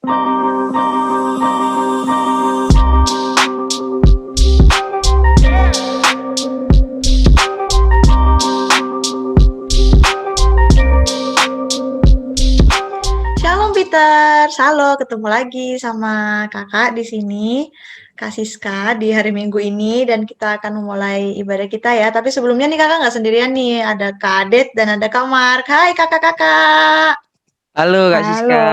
Shalom Peter, halo, ketemu lagi sama kakak di sini, Kak Siska di hari Minggu ini dan kita akan memulai ibadah kita ya. Tapi sebelumnya nih kakak nggak sendirian nih, ada Kak Adet dan ada Kak Mark. Hai kakak-kakak. Halo Kak Siska.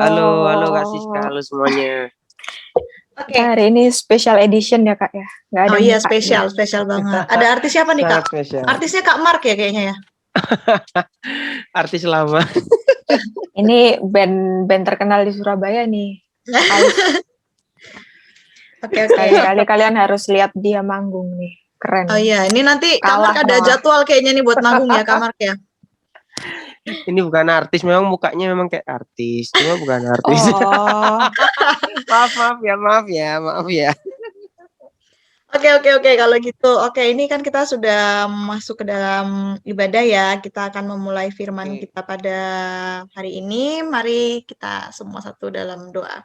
Halo. Halo Kak Siska. Halo semuanya. Oke. Kita hari ini special edition ya Kak ya. Nggak ada Oh iya, mukanya. spesial banget. Ada artis siapa nih Sangat Kak? spesial. Artisnya Kak Mark ya kayaknya ya. Artis lama. Ini band terkenal di Surabaya nih. Oke. Sekali-kali kalian harus lihat dia manggung nih. Keren. Oh iya, ini nanti Kak Kalah Mark ada malah. jadwal kayaknya nih buat manggung ya Kak Mark ya. Ini bukan artis, memang mukanya memang kayak artis, cuma bukan artis. Oh. Maaf ya. Oke, kalau gitu. Oke, ini kan kita sudah masuk ke dalam ibadah ya. Kita akan memulai firman kita pada hari ini. Mari kita semua satu dalam doa.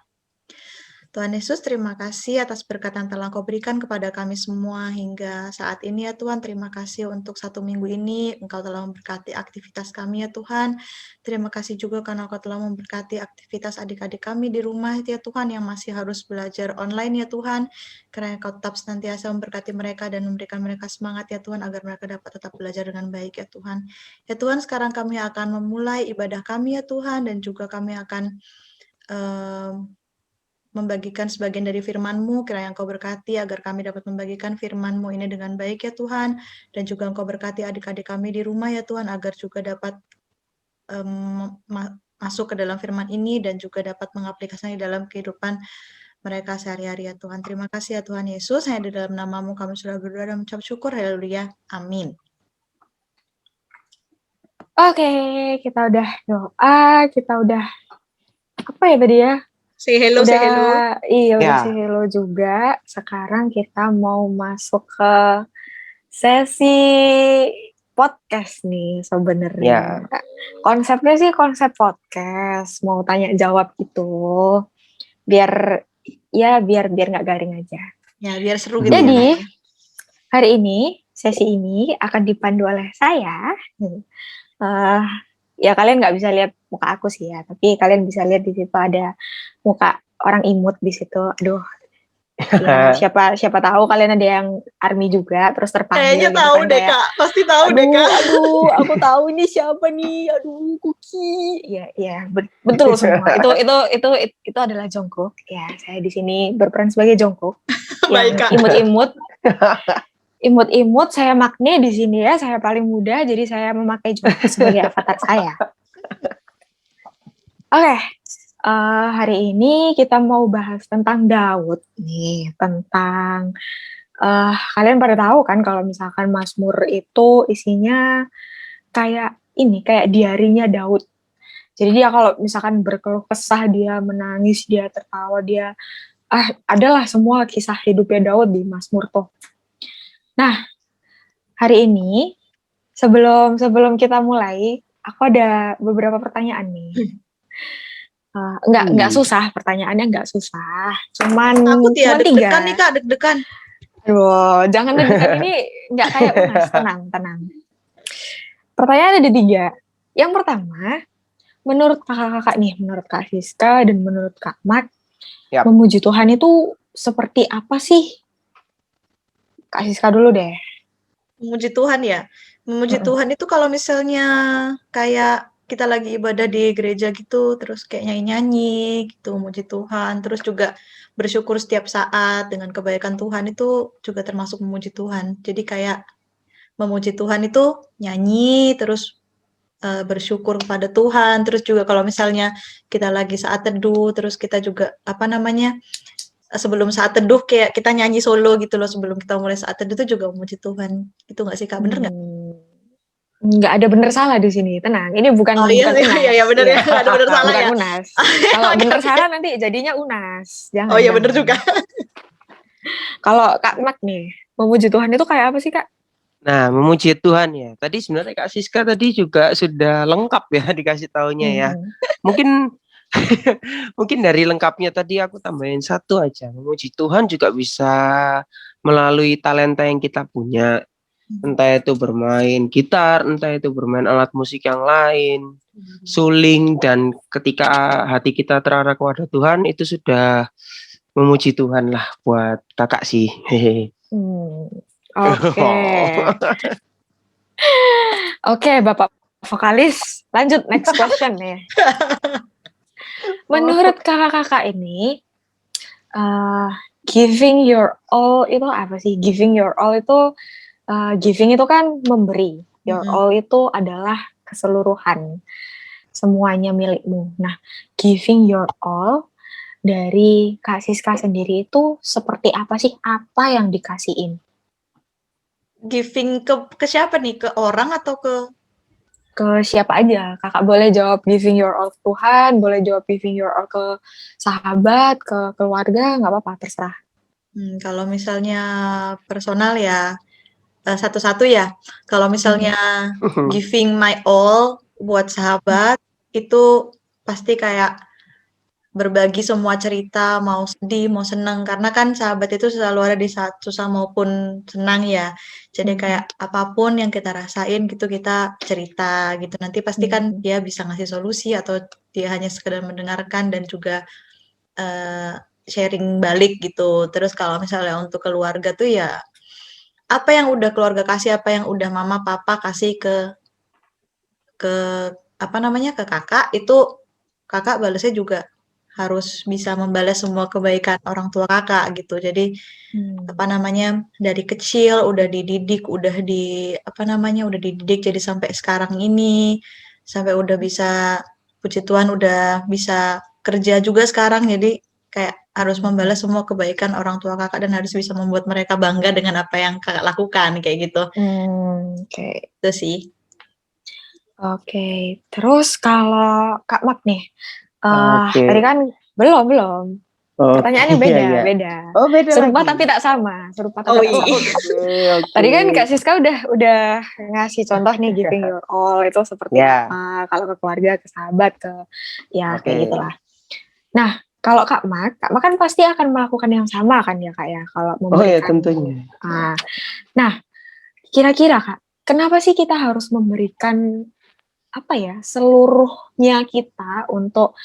Tuhan Yesus, terima kasih atas berkat yang telah Kau berikan kepada kami semua hingga saat ini ya Tuhan. Terima kasih untuk 1 minggu ini, Engkau telah memberkati aktivitas kami ya Tuhan. Terima kasih juga karena Kau telah memberkati aktivitas adik-adik kami di rumah ya Tuhan, yang masih harus belajar online ya Tuhan. Karena Kau tetap senantiasa memberkati mereka dan memberikan mereka semangat ya Tuhan, agar mereka dapat tetap belajar dengan baik ya Tuhan. Ya Tuhan, sekarang kami akan memulai ibadah kami ya Tuhan, dan juga kami akan membagikan sebagian dari firman-Mu, kiranya Engkau berkati agar kami dapat membagikan firman-Mu ini dengan baik ya Tuhan, dan juga Engkau berkati adik-adik kami di rumah ya Tuhan, agar juga dapat masuk ke dalam firman ini dan juga dapat mengaplikasikannya dalam kehidupan mereka sehari-hari ya Tuhan. Terima kasih ya Tuhan Yesus, hanya di dalam nama-Mu kami sudah berdoa dan mengucap syukur, haleluya, amin. Oke, kita udah doa, kita udah apa ya tadi ya? Say hello. Iya, udah Ya. say hello juga. Sekarang kita mau masuk ke sesi podcast nih sebenarnya. Ya. Konsepnya sih konsep podcast, mau tanya jawab gitu. Biar nggak garing aja. Ya, biar seru gitu. Jadi, hari ini sesi ini akan dipandu oleh saya. Ya kalian nggak bisa lihat muka aku sih ya, tapi kalian bisa lihat di situ ada muka orang imut di situ. Aduh, ya siapa tahu kalian ada yang army juga, terus terpanggil. Kayaknya gitu tahu kan, deh Kak, pasti tahu deh Kak. Aduh, aku tahu ini siapa nih. Aduh, Kuki. Ya, betul semua. Itu adalah Jungkook. Ya, saya di sini berperan sebagai Jungkook. Baik, Kak. Imut, saya Magne di sini ya, saya paling muda, jadi saya memakai Jungkook sebagai avatar saya. Oke, hari ini kita mau bahas tentang Daud nih, tentang kalian pada tahu kan kalau misalkan Mazmur itu isinya kayak diarinya Daud. Jadi dia kalau misalkan berkeluh kesah, dia menangis, dia tertawa, dia adalah semua kisah hidupnya Daud di Mazmur tuh. Nah, hari ini sebelum kita mulai, aku ada beberapa pertanyaan nih. Nggak susah, pertanyaannya nggak susah. Cuman deg-degan nih Kak, deg-degan. Aduh, jangan deg-degan, ini nggak kayak Unas, tenang. Pertanyaan ada 3. Yang pertama, menurut kakak-kakak nih, menurut Kak Siska dan menurut Kak Mark, memuji Tuhan itu seperti apa sih? Kak Siska dulu deh. Memuji Tuhan ya. Memuji Tuhan itu kalau misalnya kayak kita lagi ibadah di gereja gitu, terus kayak nyanyi-nyanyi gitu, memuji Tuhan, terus juga bersyukur setiap saat dengan kebaikan Tuhan, itu juga termasuk memuji Tuhan. Jadi kayak memuji Tuhan itu nyanyi, terus bersyukur kepada Tuhan, terus juga kalau misalnya kita lagi saat teduh, terus kita juga sebelum saat teduh kayak kita nyanyi solo gitu loh, sebelum kita mulai saat teduh itu juga memuji Tuhan. Itu nggak sih Kak, bener nggak? Nggak ada bener salah di sini, tenang. Ini bukan Unas. Iya bener ya, nggak ada bener salah bukan ya. Unas. Kalau bener salah nanti jadinya Unas. Jangan. Oh iya bener juga. Kalau Kak Mak nih, memuji Tuhan itu kayak apa sih Kak? Nah, memuji Tuhan ya. Tadi sebenarnya Kak Siska tadi juga sudah lengkap ya dikasih taunya ya. Mungkin Mungkin dari lengkapnya tadi aku tambahin satu aja. Memuji Tuhan juga bisa melalui talenta yang kita punya. Entah itu bermain gitar, entah itu bermain alat musik yang lain, suling, dan ketika hati kita terarah kepada Tuhan, itu sudah memuji Tuhan lah buat kakak sih. Hehe. Oke. Oke, Bapak vokalis. Lanjut next question nih. Menurut kakak-kakak ini, giving your all itu apa sih? Giving your all itu, giving itu kan memberi. Your all itu adalah keseluruhan. Semuanya milikmu. Nah, giving your all dari Kak Siska sendiri itu seperti apa sih? Apa yang dikasihin? Giving ke siapa nih? Ke orang atau ke Ke siapa aja? Kakak boleh jawab giving your all ke Tuhan, boleh jawab giving your all ke sahabat, ke keluarga, nggak apa-apa, terserah. Kalau misalnya personal ya satu-satu ya. Kalau misalnya giving my all buat sahabat itu pasti kayak berbagi semua cerita, mau sedih, mau senang, karena kan sahabat itu selalu ada di saat susah maupun senang ya. Jadi kayak apapun yang kita rasain gitu kita cerita gitu. Nanti pasti kan dia bisa ngasih solusi atau dia hanya sekedar mendengarkan dan juga sharing balik gitu. Terus kalau misalnya untuk keluarga tuh ya apa yang udah keluarga kasih, apa yang udah mama papa kasih ke apa namanya ke kakak itu kakak balasnya juga harus bisa membalas semua kebaikan orang tua kakak gitu. Jadi apa namanya dari kecil udah dididik, udah dididik jadi sampai sekarang ini, sampai udah bisa puji Tuhan udah bisa kerja juga sekarang. Jadi kayak harus membalas semua kebaikan orang tua kakak dan harus bisa membuat mereka bangga dengan apa yang kakak lakukan kayak gitu. Oke. Itu sih. Oke, terus kalau Kak Mak nih, Oke. tadi kan belum. Pertanyaannya beda, iya. beda. Oh, beda Serupa lagi. tapi tak sama. Oke. Tadi kan Kak Siska udah ngasih contoh nih giving your all itu seperti apa. Kalau ke keluarga, ke sahabat, ke ya kayak gitulah. Nah, kalau Kak Mak kan pasti akan melakukan yang sama kan ya Kak ya kalau memberikan. Oh ya tentunya. Nah, kira-kira Kak, kenapa sih kita harus memberikan apa ya seluruhnya kita untuk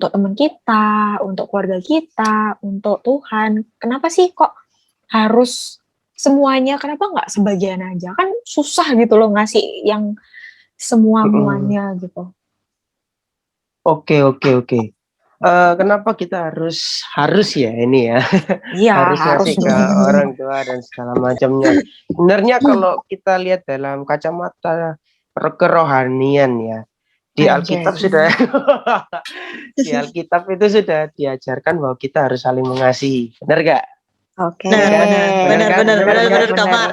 teman kita, untuk keluarga kita, untuk Tuhan? Kenapa sih kok harus semuanya? Kenapa nggak sebagian aja? Kan susah gitu loh ngasih yang semua-muanya gitu. Oke. Kenapa kita harus ya ini ya? Iya, harus ngasih ke dong. orang tua dan segala macamnya. Sebenarnya kalau kita lihat dalam kacamata kerohanian ya, di Alkitab sudah di Alkitab itu sudah diajarkan bahwa kita harus saling mengasihi. Benar gak? Oke. Benar Kamar.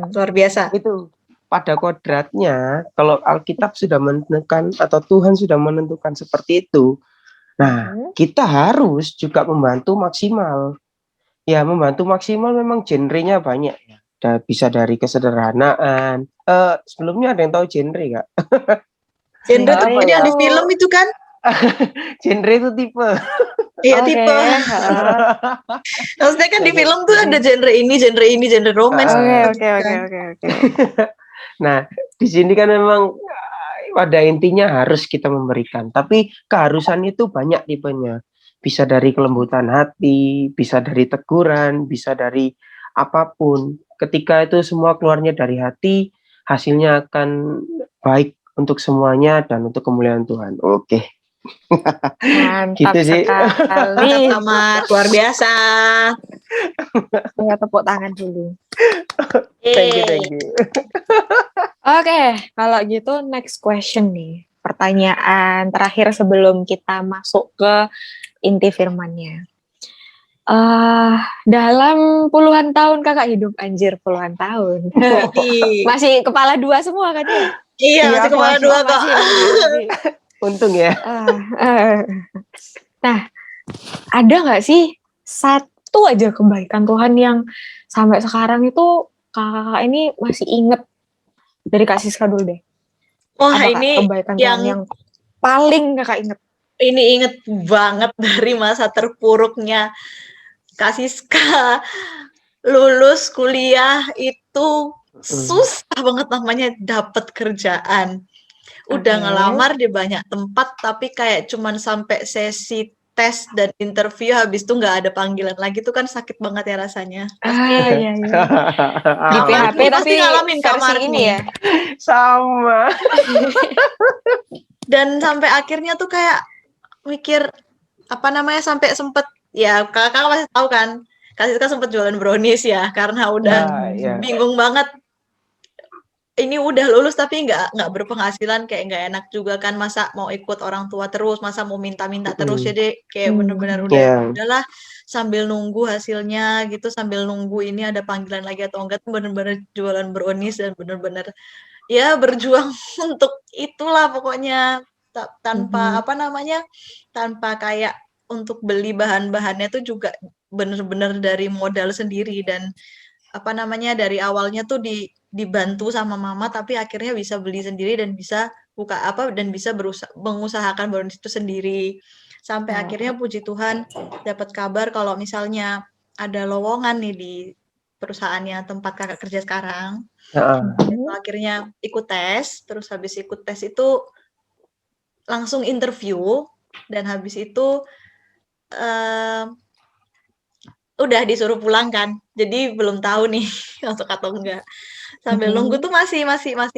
Luar biasa. Itu pada kodratnya kalau Alkitab sudah menentukan atau Tuhan sudah menentukan seperti itu. Nah, kita harus juga membantu maksimal. Ya, membantu maksimal memang genrenya banyak ya. Bisa dari kesederhanaan. Sebelumnya ada yang tahu genre nggak? Genre tuh yang di film itu kan? Genre itu tipe. Iya tipe. Maksudnya kan di film tuh ada genre ini, genre romance. Oke. Nah, di sini kan memang pada intinya harus kita memberikan. Tapi keharusan itu banyak tipenya. Bisa dari kelembutan hati, bisa dari teguran, bisa dari apapun. Ketika itu semua keluarnya dari hati, hasilnya akan baik untuk semuanya dan untuk kemuliaan Tuhan. Oke. Mantap gitu sih. sekali. Sama luar biasa. Ya, tepuk tangan dulu. Thank you. Oke, kalau gitu next question nih. Pertanyaan terakhir sebelum kita masuk ke inti firmannya. Dalam puluhan tahun kakak hidup, anjir puluhan tahun. Masih kepala dua semua kan ya? Iya, masih kepala dua kok. Untung ya. Nah, ada nggak sih satu aja kebaikan Tuhan yang sampai sekarang itu kakak ini masih inget dari Kak Siska dulu deh? Wah, apa, ini Kak, kebaikan Tuhan yang paling kakak inget? ini inget banget dari masa terpuruknya Kak Siska. Lulus kuliah itu susah banget namanya dapat kerjaan. Udah Oke. ngelamar di banyak tempat, tapi kayak cuman sampai sesi tes dan interview, habis itu nggak ada panggilan lagi, tuh kan sakit banget ya rasanya. Pasti Iya, iya. Di Kak PHP Marni pasti tapi ngalamin Kak versi ini Marni. ya. Sama. Dan sampai akhirnya tuh kayak mikir apa namanya, sampai sempet ya kakak pasti tahu kan, Kak Siska sempet jualan brownies ya, karena udah Ya. bingung banget. Ini udah lulus tapi nggak berpenghasilan, kayak nggak enak juga kan, masa mau ikut orang tua terus, masa mau minta-minta terus, jadi kayak bener-bener udahlah sambil nunggu hasilnya gitu, sambil nunggu ini ada panggilan lagi atau enggak, tuh bener-bener jualan brownies dan bener-bener ya berjuang untuk itulah pokoknya, tanpa apa namanya, tanpa kayak untuk beli bahan-bahannya tuh juga bener-bener dari modal sendiri, dan apa namanya, dari awalnya tuh dibantu sama mama, tapi akhirnya bisa beli sendiri dan bisa buka apa, dan bisa mengusahakan brownies itu sendiri. Sampai akhirnya puji Tuhan dapat kabar kalau misalnya ada lowongan nih di perusahaannya tempat kakak kerja sekarang. Itu akhirnya ikut tes, terus habis ikut tes itu langsung interview, dan habis itu udah disuruh pulang kan. Jadi belum tahu nih masuk atau enggak. Sambil nunggu tuh masih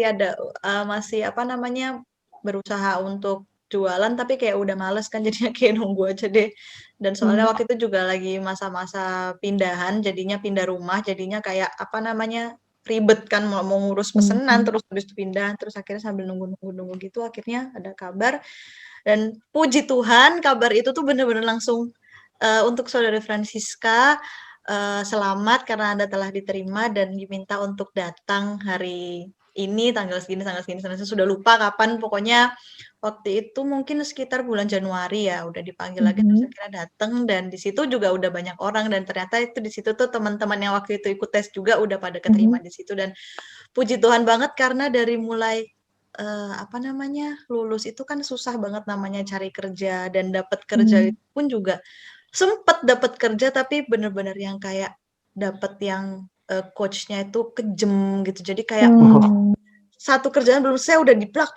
ada masih apa namanya, berusaha untuk jualan, tapi kayak udah males kan, jadinya kayak nunggu aja deh. Dan soalnya waktu itu juga lagi masa-masa pindahan, jadinya pindah rumah, jadinya kayak apa namanya, ribet kan, mau ngurus pesenan terus habis itu pindah, terus akhirnya sambil nunggu gitu akhirnya ada kabar, dan puji Tuhan kabar itu tuh bener-bener langsung untuk saudara Francisca, selamat karena Anda telah diterima dan diminta untuk datang hari ini tanggal segini, sudah lupa kapan, pokoknya waktu itu mungkin sekitar bulan Januari ya, udah dipanggil lagi, terus akhirnya datang, dan di situ juga udah banyak orang, dan ternyata itu di situ tuh teman-teman yang waktu itu ikut tes juga udah pada keterima di situ, dan puji Tuhan banget karena dari mulai apa namanya, lulus itu kan susah banget namanya cari kerja, dan dapat kerja itu pun juga sempet dapat kerja, tapi bener-bener yang kayak dapat yang coach-nya itu kejem gitu. Jadi kayak satu kerjaan belum selesai udah diplak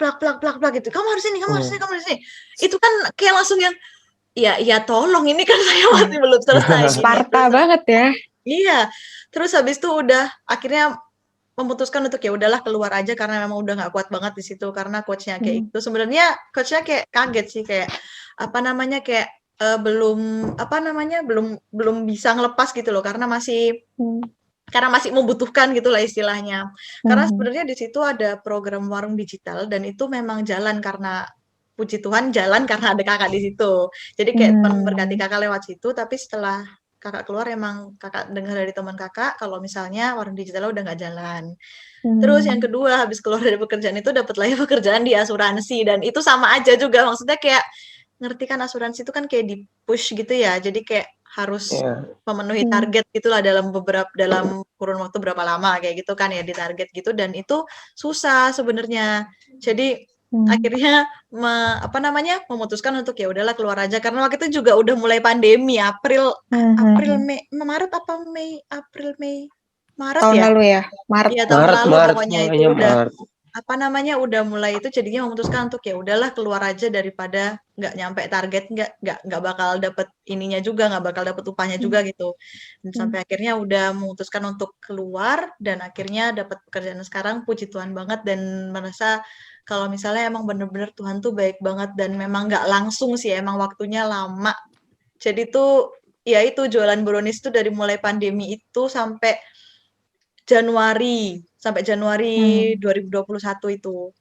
gitu. Kamu harus ini, kamu harus ini, kamu harus ini. Itu kan kayak langsung yang ya tolong, ini kan saya masih belum selesai gini. Sparta banget ya. Iya. Terus habis itu udah akhirnya memutuskan untuk ya udahlah keluar aja, karena memang udah nggak kuat banget di situ karena coach-nya kayak itu. Sebenarnya coach-nya kayak kaget sih, kayak apa namanya, kayak belum apa namanya, belum bisa ngelepas gitu loh, karena masih membutuhkan gitulah istilahnya. Karena sebenarnya di situ ada program warung digital, dan itu memang jalan karena puji Tuhan jalan karena ada kakak di situ. Jadi kayak berganti kakak lewat situ, tapi setelah kakak keluar emang kakak dengar dari teman kakak kalau misalnya warung digital udah nggak jalan. Terus yang kedua, habis keluar dari pekerjaan itu dapat lagi pekerjaan di asuransi, dan itu sama aja juga, maksudnya kayak ngerti kan asuransi itu kan kayak di-push gitu ya, jadi kayak harus memenuhi target gitulah dalam kurun waktu berapa lama kayak gitu kan ya, di target gitu, dan itu susah sebenarnya. Jadi akhirnya apa namanya, memutuskan untuk ya udahlah keluar aja, karena waktu itu juga udah mulai pandemi, April Mei Maret apa Mei April Mei Maret tahun ya? lalu ya, Maret. Iya tahun lalu pokoknya itu udah Maret. apa namanya, udah mulai itu, jadinya memutuskan untuk ya udahlah keluar aja, daripada nggak nyampe target, nggak bakal dapet ininya juga, nggak bakal dapet upahnya juga gitu. Dan sampai akhirnya udah memutuskan untuk keluar, dan akhirnya dapat pekerjaan sekarang, puji Tuhan banget, dan merasa kalau misalnya emang bener-bener Tuhan tuh baik banget, dan memang nggak langsung sih, emang waktunya lama. Jadi tuh ya itu jualan brownies tuh dari mulai pandemi itu sampai Januari 2021 itu.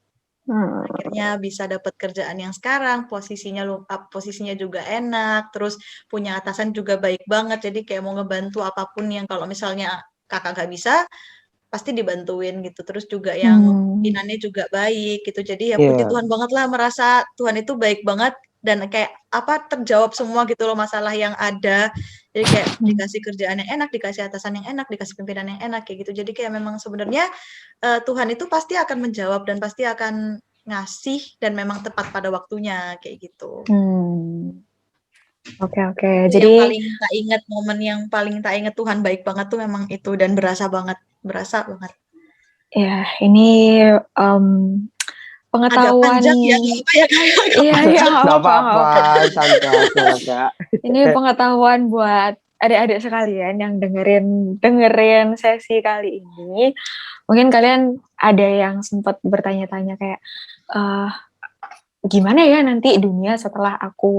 Akhirnya bisa dapat kerjaan yang sekarang, posisinya juga enak, terus punya atasan juga baik banget, jadi kayak mau ngebantu apapun yang kalau misalnya kakak nggak bisa, pasti dibantuin gitu. Terus juga yang pimpinannya juga baik gitu. Jadi ya puji Tuhan banget lah, merasa Tuhan itu baik banget, dan kayak apa, terjawab semua gitu loh masalah yang ada. Jadi kayak dikasih kerjaan yang enak, dikasih atasan yang enak, dikasih pimpinan yang enak kayak gitu. Jadi kayak memang sebenarnya Tuhan itu pasti akan menjawab, dan pasti akan ngasih dan memang tepat pada waktunya kayak gitu. Oke. Itu Jadi yang paling tak ingat, momen yang paling tak ingat Tuhan baik banget tuh memang itu, dan berasa banget. ya ini Agak pengetahuan. panjang ya, nggak apa ya Kak? Iya, nggak Nggak apa-apa. apa-apa, santai aja Kak. Ini pengetahuan buat adik-adik sekalian yang dengerin sesi kali ini. Mungkin kalian ada yang sempat bertanya-tanya kayak, gimana ya nanti dunia setelah aku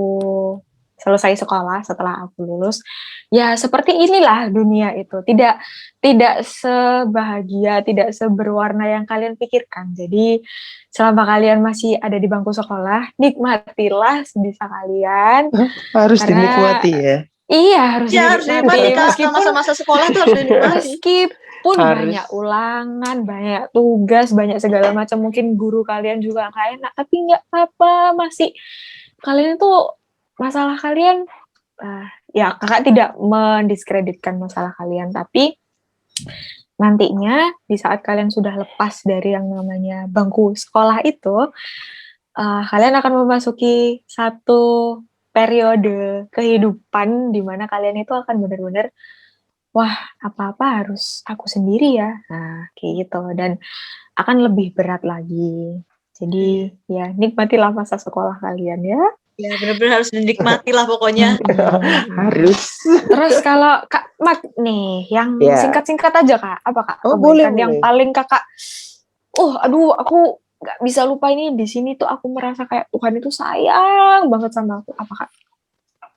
selesai sekolah, setelah aku lulus? Ya seperti inilah dunia itu. Tidak sebahagia, tidak seberwarna yang kalian pikirkan. Jadi selama kalian masih ada di bangku sekolah, nikmatilah sebisa kalian. Harus Karena dinikmati ya. Iya, harus Ya harus dinikmati Kak, Meskipun masa-masa sekolah tuh harus dinikmati. meskipun Harus. banyak ulangan, banyak tugas, banyak segala macam, mungkin guru kalian juga nggak enak, tapi nggak apa, masih kalian itu masalah kalian, ya kakak tidak mendiskreditkan masalah kalian, tapi nantinya di saat kalian sudah lepas dari yang namanya bangku sekolah itu, kalian akan memasuki satu periode kehidupan di mana kalian itu akan benar-benar, wah, apa-apa harus aku sendiri ya. Nah, kayak gitu. Dan akan lebih berat lagi. Jadi, ya, nikmatilah masa sekolah kalian ya. Ya benar-benar harus dinikmati lah pokoknya. Harus. Terus kalau Kak Mat nih, yang Ya. singkat-singkat aja Kak, apa Kak? Oh, kebaikan boleh. yang paling Kakak, aduh, aku nggak bisa lupa ini, di sini tuh aku merasa kayak Tuhan itu sayang banget sama aku. Apa Kak?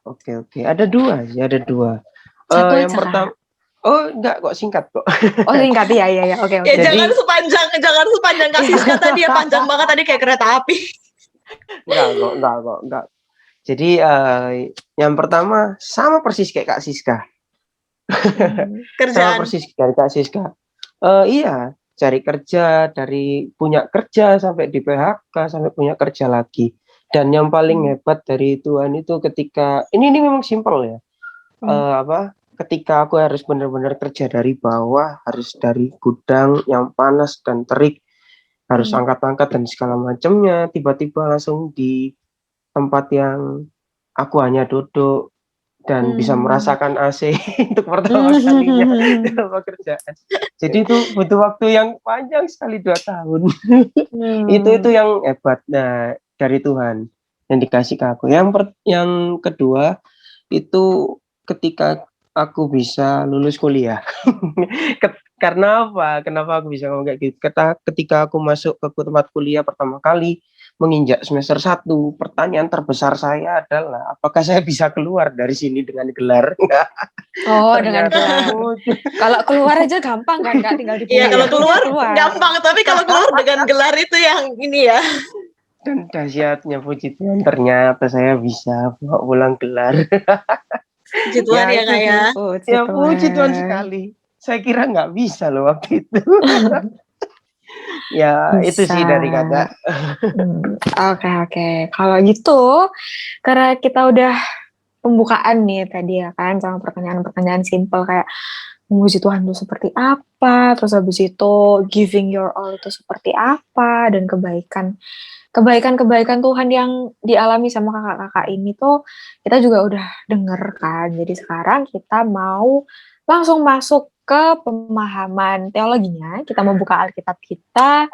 Oke. Ada dua sih, ada dua. Satu Yang aja, pertama, enggak kok, singkat kok. Oh singkat, ya. Oke. Ya Jadi- jangan sepanjang Kak Siska tadi ya, panjang banget tadi kayak kereta api. Enggak. Jadi yang pertama sama persis kayak Kak Siska. Sama Kerjaan. persis kayak Kak Siska. Iya, cari kerja, dari punya kerja sampai di PHK sampai punya kerja lagi. Dan yang paling hebat dari Tuhan itu ketika ini memang simpel ya. Ketika aku harus benar-benar kerja dari bawah, harus dari gudang yang panas dan terik, harus angkat-angkat dan segala macamnya, tiba-tiba langsung di tempat yang aku hanya duduk dan bisa merasakan AC untuk pertama kalinya dalam pekerjaan. Jadi itu butuh waktu yang panjang sekali, 2 tahun. Itu yang hebat dari Tuhan yang dikasih ke aku. Yang kedua itu ketika aku bisa lulus kuliah. Karena apa? Kenapa aku bisa ngomong kayak gitu? Ketika aku masuk ke tempat kuliah pertama kali, menginjak semester 1, pertanyaan terbesar saya adalah apakah saya bisa keluar dari sini dengan gelar? Dengan gelar. Kalau keluar aja gampang kan, Kak, tinggal dipulang. Iya, kalau keluar gampang, tapi kalau keluar dengan gelar itu yang ini ya. Dan dahsyatnya puji Tuhan, ternyata saya bisa bawa pulang gelar. Puji Tuhan ya Kak ya. Puji Tuhan sekali. Saya kira nggak bisa loh waktu itu. Ya, bisa. Itu sih dari kakak. Oke. Kalau gitu, karena kita udah pembukaan nih tadi ya kan, sama pertanyaan-pertanyaan simple kayak memuji Tuhan itu seperti apa, terus habis itu giving your all itu seperti apa, dan kebaikan Tuhan yang dialami sama kakak-kakak ini tuh kita juga udah denger kan. Jadi sekarang kita mau langsung masuk ke pemahaman teologinya. Kita mau buka Alkitab kita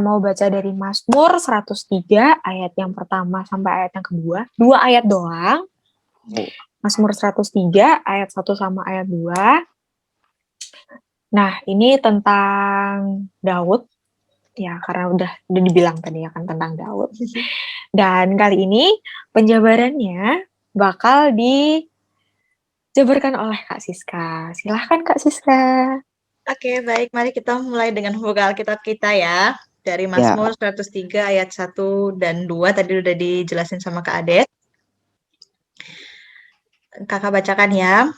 mau baca dari Mazmur 103 ayat yang pertama sampai ayat yang kedua, 2 ayat doang. Mazmur 103 ayat 1 sama ayat 2. Nah, ini tentang Daud. Ya, karena udah dibilang tadi ya kan tentang Daud. Dan kali ini penjabarannya bakal dijabarkan oleh Kak Siska. Silahkan Kak Siska. Oke, baik. Mari kita mulai dengan membuka Alkitab kita ya. Dari Mazmur 103 ayat 1 dan 2 tadi udah dijelasin sama Kak Adet. Kakak bacakan ya.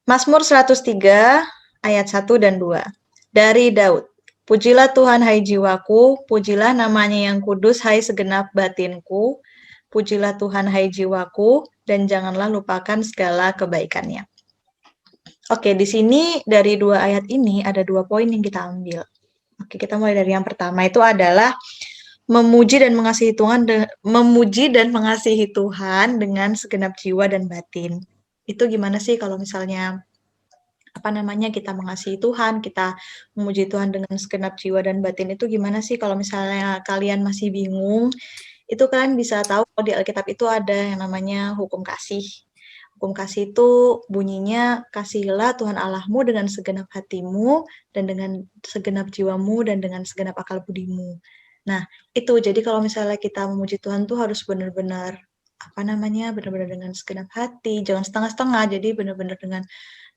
Mazmur 103 ayat 1 dan 2. Dari Daud. Pujilah Tuhan hai jiwaku, pujilah namanya yang kudus hai segenap batinku, pujilah Tuhan hai jiwaku, dan janganlah lupakan segala kebaikannya. Oke, di sini dari 2 ayat ini ada 2 poin yang kita ambil. Oke, kita mulai dari yang pertama itu adalah memuji dan mengasihi Tuhan dengan segenap jiwa dan batin. Itu gimana sih kalau misalnya kita mengasihi Tuhan, kita memuji Tuhan dengan segenap jiwa dan batin itu gimana sih kalau misalnya kalian masih bingung, itu kalian bisa tahu kalau di Alkitab itu ada yang namanya hukum kasih. Hukum kasih itu bunyinya, kasihilah Tuhan Allahmu dengan segenap hatimu, dan dengan segenap jiwamu, dan dengan segenap akal budimu. Nah, itu. Jadi kalau misalnya kita memuji Tuhan tuh harus benar-benar, benar-benar dengan segenap hati, jangan setengah-setengah, jadi benar-benar dengan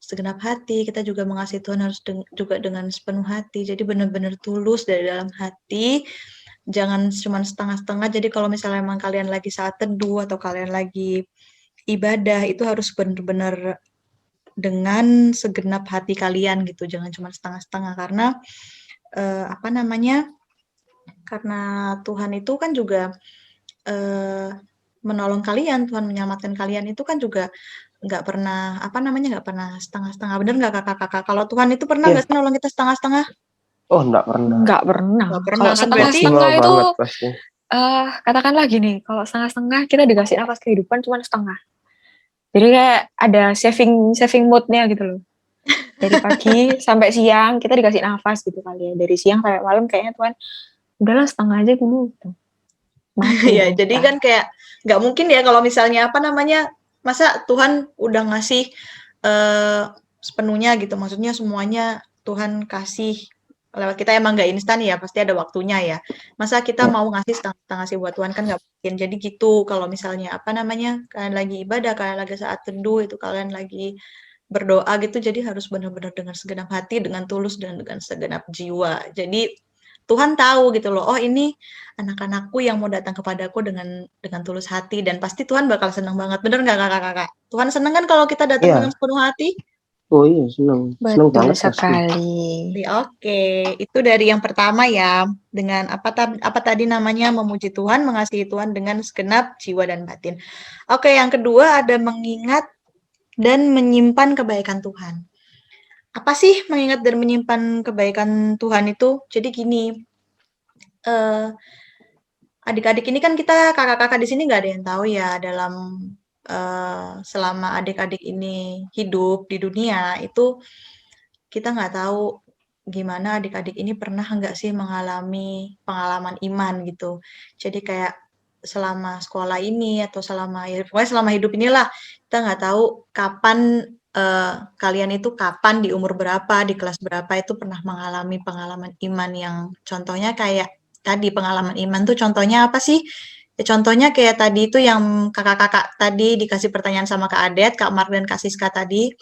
segenap hati. Kita juga mengasihi Tuhan harus juga dengan sepenuh hati, jadi benar-benar tulus dari dalam hati, jangan cuma setengah-setengah. Jadi kalau misalnya emang kalian lagi saat teduh atau kalian lagi ibadah, itu harus benar-benar dengan segenap hati kalian gitu, jangan cuma setengah-setengah. Karena karena Tuhan itu kan juga menolong kalian, Tuhan menyelamatkan kalian itu kan juga nggak pernah nggak pernah setengah-setengah. Bener nggak kakak-kakak? Kalau Tuhan itu pernah nggak Iya. sih nolong kita setengah-setengah? Oh, enggak pernah. Nggak pernah. Nggak pernah Kalau kan, berarti setengah-setengah Maksimal itu, banget pasti. katakanlah gini, kalau setengah-setengah kita dikasih nafas kehidupan cuma setengah. Jadi kayak ada saving moodnya gitu loh. Dari pagi sampai siang kita dikasih nafas gitu kali ya. Dari siang sampai malam kayaknya Tuhan, udahlah setengah aja dulu. Gitu. Mati ya, dong jadi kita. kan kayak nggak mungkin ya kalau misalnya masa Tuhan udah ngasih sepenuhnya gitu, maksudnya semuanya Tuhan kasih lewat kita, emang nggak instan ya, pasti ada waktunya ya. Masa kita mau ngasih setengah-setengah sih buat Tuhan, kan nggak mungkin. Jadi gitu, kalau misalnya kalian lagi ibadah, kalian lagi saat teduh, itu kalian lagi berdoa gitu, jadi harus benar-benar dengan segenap hati, dengan tulus, dan dengan segenap jiwa. Jadi Tuhan tahu gitu loh, oh ini anak-anakku yang mau datang kepadaku dengan tulus hati, dan pasti Tuhan bakal senang banget. Bener nggak kakak-kakak? Tuhan senang kan kalau kita datang dengan Iya. sepenuh hati? Oh iya, senang. Senang Betul banget pasti. sekali. Oke, itu dari yang pertama ya, dengan apa tadi namanya, memuji Tuhan, mengasihi Tuhan dengan segenap jiwa dan batin. Oke, yang kedua ada mengingat dan menyimpan kebaikan Tuhan. Apa sih mengingat dan menyimpan kebaikan Tuhan itu? Jadi gini, adik-adik ini kan kakak-kakak di sini nggak ada yang tahu ya, dalam selama adik-adik ini hidup di dunia itu, kita nggak tahu gimana adik-adik ini pernah nggak sih mengalami pengalaman iman gitu. Jadi kayak selama sekolah ini atau pokoknya selama hidup inilah, kita nggak tahu kapan kalian itu kapan, di umur berapa, di kelas berapa itu pernah mengalami pengalaman iman yang contohnya kayak tadi, pengalaman iman tuh contohnya apa sih? Ya, contohnya kayak tadi itu yang kakak-kakak tadi dikasih pertanyaan sama Kak Adet, Kak Mark dan Kak Siska tadi.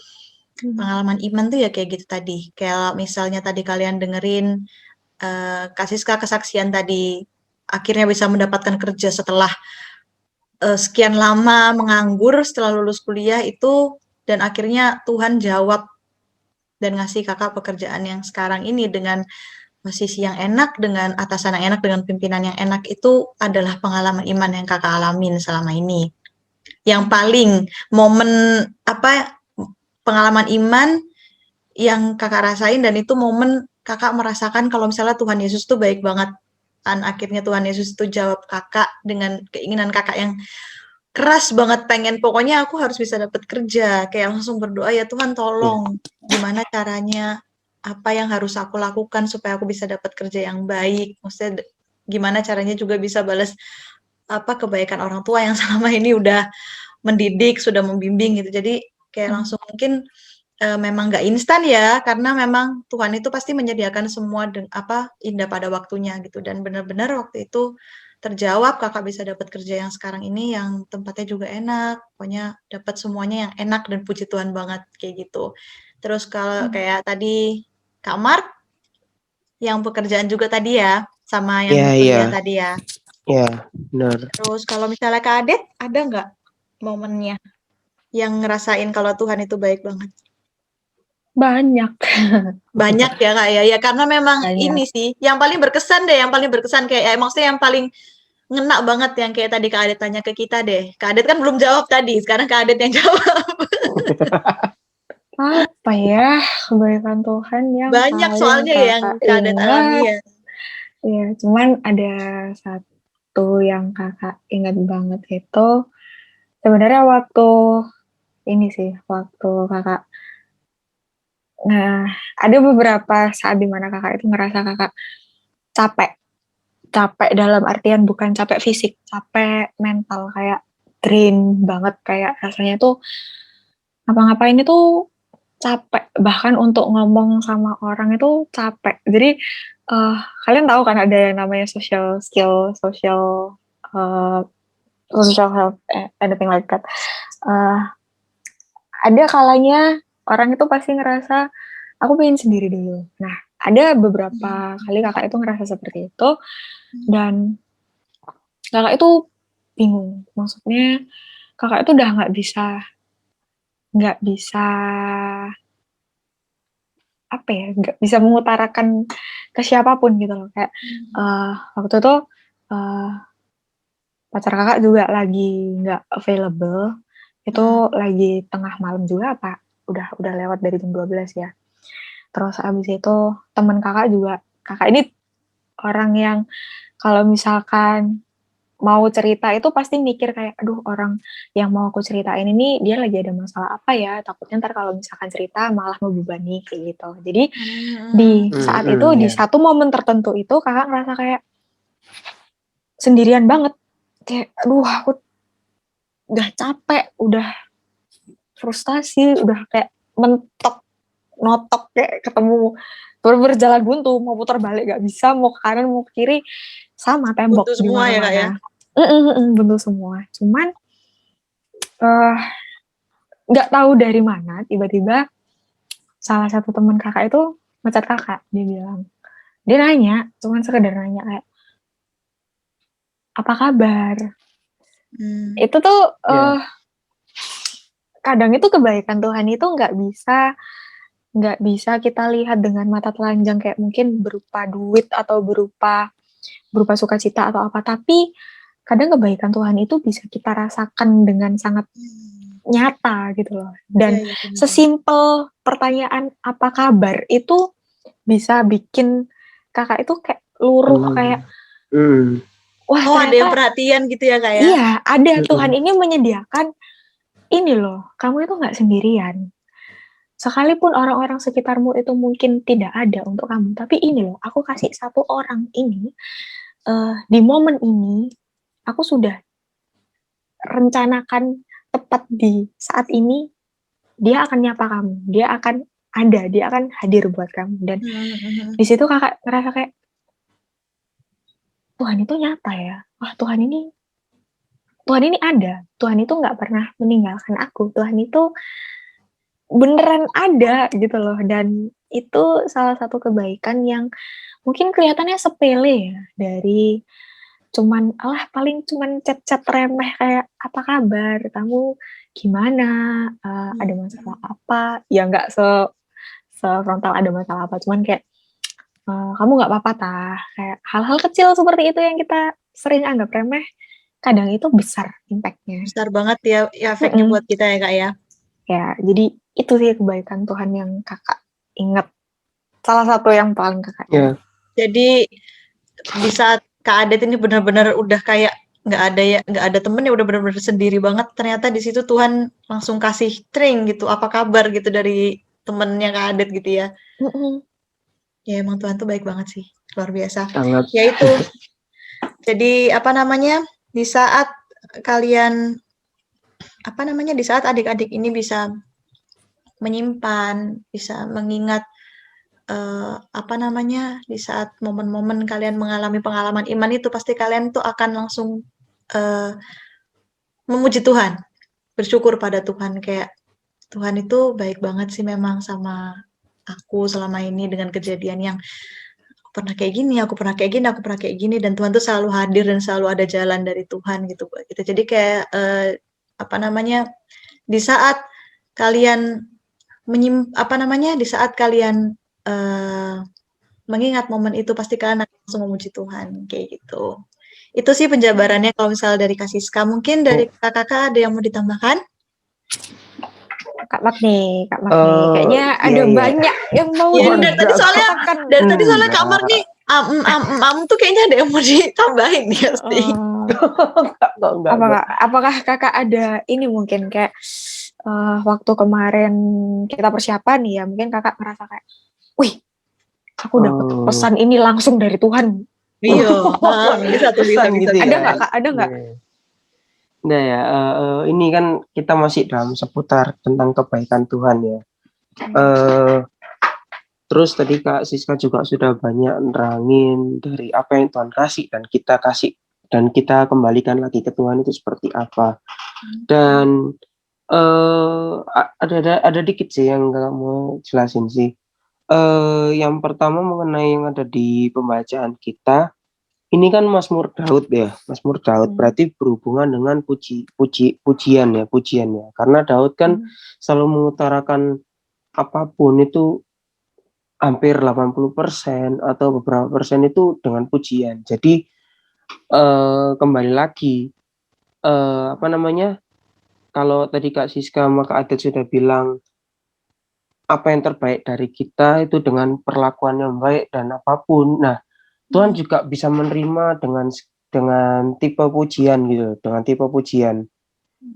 Pengalaman iman tuh ya kayak gitu tadi. Kayak misalnya tadi kalian dengerin Kak Siska kesaksian tadi, akhirnya bisa mendapatkan kerja setelah sekian lama menganggur setelah lulus kuliah itu, dan akhirnya Tuhan jawab dan ngasih kakak pekerjaan yang sekarang ini dengan posisi yang enak, dengan atasan yang enak, dengan pimpinan yang enak. Itu adalah pengalaman iman yang kakak alamin selama ini. Yang paling pengalaman iman yang kakak rasain, dan itu momen kakak merasakan kalau misalnya Tuhan Yesus tuh baik banget. Dan akhirnya Tuhan Yesus tuh jawab kakak dengan keinginan kakak yang keras banget, pengen pokoknya aku harus bisa dapat kerja, kayak langsung berdoa, ya Tuhan tolong, gimana caranya, apa yang harus aku lakukan supaya aku bisa dapat kerja yang baik, maksudnya gimana caranya juga bisa balas kebaikan orang tua yang selama ini udah mendidik, sudah membimbing gitu. Jadi kayak langsung mungkin memang nggak instan ya, karena memang Tuhan itu pasti menyediakan semua indah pada waktunya gitu, dan benar-benar waktu itu terjawab, kakak bisa dapat kerja yang sekarang ini yang tempatnya juga enak, pokoknya dapat semuanya yang enak, dan puji Tuhan banget kayak gitu. Terus kalau kayak tadi Kak Mark yang pekerjaan juga tadi ya, sama yang kuliah tadi ya. Iya, benar. Terus kalau misalnya Kak Adet, ada nggak momennya yang ngerasain kalau Tuhan itu baik banget? Banyak. Banyak ya Kak ya, karena memang Banyak. ini sih yang paling berkesan kayak maksudnya yang paling ngena banget, yang kayak tadi Kak Adet tanya ke kita deh. Kak Adet kan belum jawab tadi, sekarang Kak Adet yang jawab. Apa ya kebaikan Tuhan yang Banyak paling soalnya yang kakak Kak Adet alami ingat? ya. Ya, cuman ada satu yang kakak ingat banget itu sebenarnya waktu ini sih, waktu kakak, nah ada beberapa saat dimana kakak itu ngerasa kakak capek, capek dalam artian bukan capek fisik, capek mental, kayak drain banget, kayak rasanya tuh ngapa-ngapain itu capek, bahkan untuk ngomong sama orang itu capek. Jadi eh, kalian tahu kan ada yang namanya social skill, eh, social health, anything like that. Eh, ada kalanya orang itu pasti ngerasa aku pengen sendiri dulu. Nah, ada beberapa kali kakak itu ngerasa seperti itu dan kakak itu bingung. Maksudnya kakak itu udah nggak bisa apa ya, nggak bisa mengutarakan ke siapapun gitu loh. Kayak waktu itu eh, pacar kakak juga lagi nggak available. Itu lagi tengah malam juga apa? Udah lewat dari jam 12 ya. Terus abis itu teman kakak juga, kakak ini orang yang kalau misalkan mau cerita itu pasti mikir kayak, aduh orang yang mau aku ceritain ini dia lagi ada masalah apa ya, takutnya ntar kalau misalkan cerita malah membebani kayak gitu. Jadi di saat itu, di satu momen tertentu itu kakak ngerasa kayak sendirian banget, kayak aduh aku udah capek, udah frustasi, udah kayak mentok, notok kayak ketemu berjalan buntu, mau putar balik gak bisa, mau ke kanan mau ke kiri sama tembok Buntu di semua ya Kak ya. mana-mana. Buntu semua. Cuman nggak tahu dari mana tiba-tiba salah satu teman kakak itu ngecat kakak, dia bilang, dia nanya, cuman sekedar nanya kayak apa kabar. Itu tuh kadang itu kebaikan Tuhan itu nggak bisa kita lihat dengan mata telanjang kayak mungkin berupa duit atau berupa sukacita atau apa, tapi kadang kebaikan Tuhan itu bisa kita rasakan dengan sangat nyata gitu loh. Dan sesimpel pertanyaan apa kabar itu bisa bikin kakak itu kayak luruh, kayak wah Oh, ada yang ternyata perhatian gitu ya Kak ya. iya, ada Tuhan ini menyediakan ini loh, kamu itu nggak sendirian. Sekalipun orang-orang sekitarmu itu mungkin tidak ada untuk kamu, tapi ini loh, aku kasih satu orang ini, di momen ini, aku sudah rencanakan tepat di saat ini, dia akan nyapa kamu, dia akan ada, dia akan hadir buat kamu. Dan di situ kakak ngerasa kayak, Tuhan itu nyata ya, wah Tuhan ini ada, Tuhan itu nggak pernah meninggalkan aku, Tuhan itu beneran ada gitu loh. Dan itu salah satu kebaikan yang mungkin kelihatannya sepele ya, dari cuman paling cuman chat-chat remeh kayak apa kabar, kamu gimana, ada masalah apa, ya nggak sefrontal ada masalah apa, cuman kayak kamu nggak apa-apa tah, kayak hal-hal kecil seperti itu yang kita sering anggap remeh, kadang itu besar impactnya, besar banget ya efeknya buat kita ya Kak ya. Ya, jadi itu sih kebaikan Tuhan yang kakak ingat. Salah satu yang paling kakak ingat. Jadi di saat Kak Adet ini benar-benar udah kayak nggak ada temen ya, udah benar-benar sendiri banget. Ternyata di situ Tuhan langsung kasih tring gitu, apa kabar gitu dari temennya Kak Adet gitu ya. Ya emang Tuhan tuh baik banget sih, luar biasa. Sangat. Ya itu. Jadi apa namanya, di saat kalian di saat adik-adik ini bisa menyimpan, bisa mengingat di saat momen-momen kalian mengalami pengalaman iman itu, pasti kalian tuh akan langsung memuji Tuhan, bersyukur pada Tuhan, kayak Tuhan itu baik banget sih memang sama aku selama ini dengan kejadian yang aku pernah kayak gini, dan Tuhan tuh selalu hadir dan selalu ada jalan dari Tuhan gitu buat kita. Jadi kayak di saat kalian di saat kalian mengingat momen itu, pasti kalian akan langsung memuji Tuhan kayak gitu. Itu sih penjabarannya kalau misalnya dari Kak Siska. Mungkin dari kakak ada yang mau ditambahkan? Kak Mat nih. Kayaknya ada iya. banyak yang mau Iya, dari tadi soalnya dikatakan. Kak Mar nih tuh kayaknya ada yang mau ditambahin nih pasti. Enggak. Apakah Kakak ada ini mungkin kayak waktu kemarin kita persiapan ya, mungkin Kakak merasa kayak, wih, aku dapat pesan ini langsung dari Tuhan. Iya, bisa. Gitu Ada ya. nggak Kak? Ada nggak? Nah ya, ini kan kita masih dalam seputar tentang kebaikan Tuhan ya. Terus tadi Kak Siska juga sudah banyak nerangin dari apa yang Tuhan kasih dan kita kembalikan lagi ke Tuhan itu seperti apa. Dan ada dikit sih yang Kakak mau jelasin sih. Yang pertama mengenai yang ada di pembacaan kita, ini kan Mazmur Daud ya. Mazmur Daud berarti berhubungan dengan pujian ya. Karena Daud kan selalu mengutarakan apapun itu hampir 80% atau beberapa persen itu dengan pujian. Jadi kembali lagi kalau tadi Kak Siska sama Kak Adet sudah bilang apa yang terbaik dari kita itu dengan perlakuan yang baik dan apapun. Nah, Tuhan juga bisa menerima dengan tipe pujian gitu, dengan tipe pujian.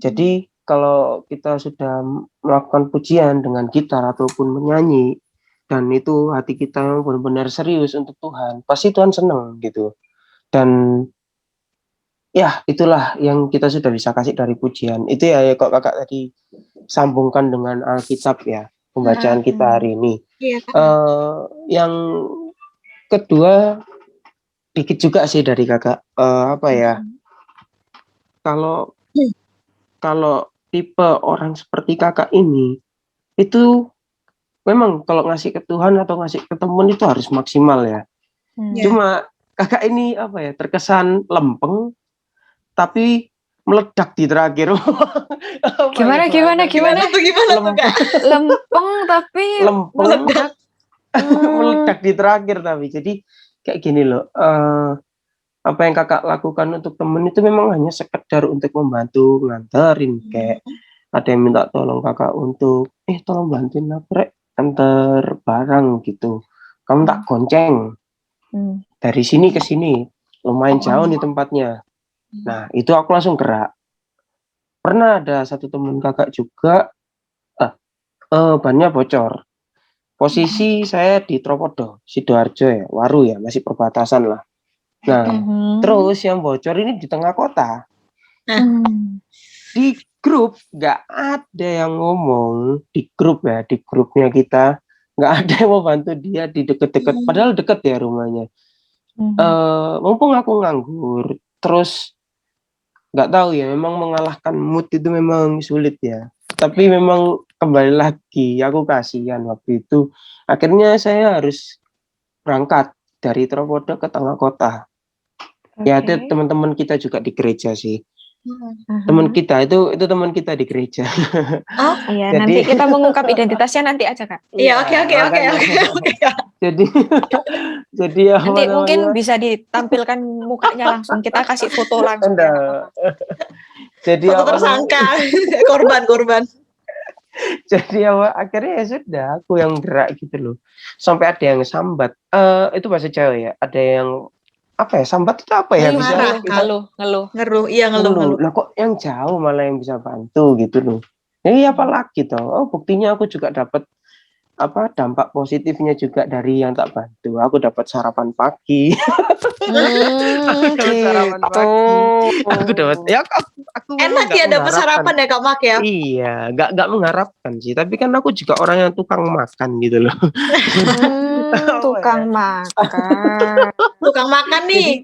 Jadi kalau kita sudah melakukan pujian dengan gitar ataupun menyanyi dan itu hati kita yang benar-benar serius untuk Tuhan, pasti Tuhan senang gitu. Dan ya itulah yang kita sudah bisa kasih dari pujian. Itu ya kok Kakak tadi sambungkan dengan Alkitab ya, pembacaan kita hari ini. Iya. Yang kedua dikit juga sih dari Kakak, kalau tipe orang seperti Kakak ini itu memang kalau ngasih ke Tuhan atau ngasih ke temen itu harus maksimal ya. Cuma Kakak ini terkesan lempeng tapi meledak di terakhir. Gimana tuh Kak? Lempeng tapi meledak. Meledak di terakhir tapi jadi kayak gini loh. Apa yang Kakak lakukan untuk temen itu memang hanya sekedar untuk membantu nganterin, kayak ada yang minta tolong Kakak untuk tolong bantuin aku rek antar barang gitu, kamu tak gonceng dari sini ke sini, lumayan jauh nih tempatnya. Nah itu aku langsung gerak. Pernah ada satu temen Kakak juga bannya bocor, posisi saya di Tropodo, Sidoarjo ya, Waru ya, masih perbatasan lah. Nah terus yang bocor ini di tengah kota. Di grup nggak ada yang ngomong, di grupnya kita nggak ada yang mau bantu dia di deket-deket, padahal deket ya rumahnya. Mumpung aku nganggur, terus nggak tahu ya, memang mengalahkan mood itu memang sulit ya. Tapi memang kembali lagi, aku kasihan waktu itu. Akhirnya saya harus berangkat dari Tropodo ke tengah kota. Ya itu teman-teman kita juga di gereja sih. Teman kita itu teman kita di gereja. Oh iya, nanti kita mengungkap identitasnya nanti aja Kak. Iya, oke. Jadi nanti mungkin bisa ditampilkan mukanya langsung, kita kasih foto langsung. Jadi foto tersangka, korban. Jadi akhirnya ya sudah, aku yang gerak gitu loh. Sampai ada yang sambat. Itu bahasa Jawa ya. Ada yang sambat itu apa ya? Ngeluh. Iya, ngeluh. Lah kok yang jauh malah yang bisa bantu gitu loh. Ini apalagi toh? Oh, buktinya aku juga dapat dampak positifnya juga dari yang tak bantu. Aku dapat sarapan pagi. Sarapan pagi. Aku dapat aku enak ya dapat sarapan ya Kak Mak ya. Iya, nggak mengharapkan sih, tapi kan aku juga orang yang tukang makan gitu loh. Tukang makan nih.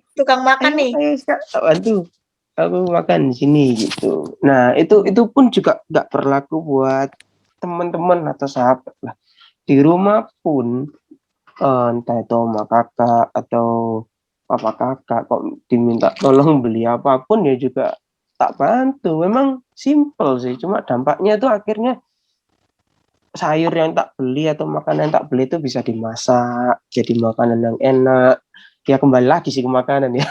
Bantu aku makan di sini gitu. Nah itu pun juga nggak berlaku buat teman-teman atau sahabat lah. Di rumah pun entah itu sama kakak atau papa kakak kok diminta tolong beli apapun ya juga tak bantu. Memang simple sih, cuma dampaknya itu akhirnya sayur yang tak beli atau makanan yang tak beli itu bisa dimasak jadi makanan yang enak. Ya kembali lagi sih ke makanan ya.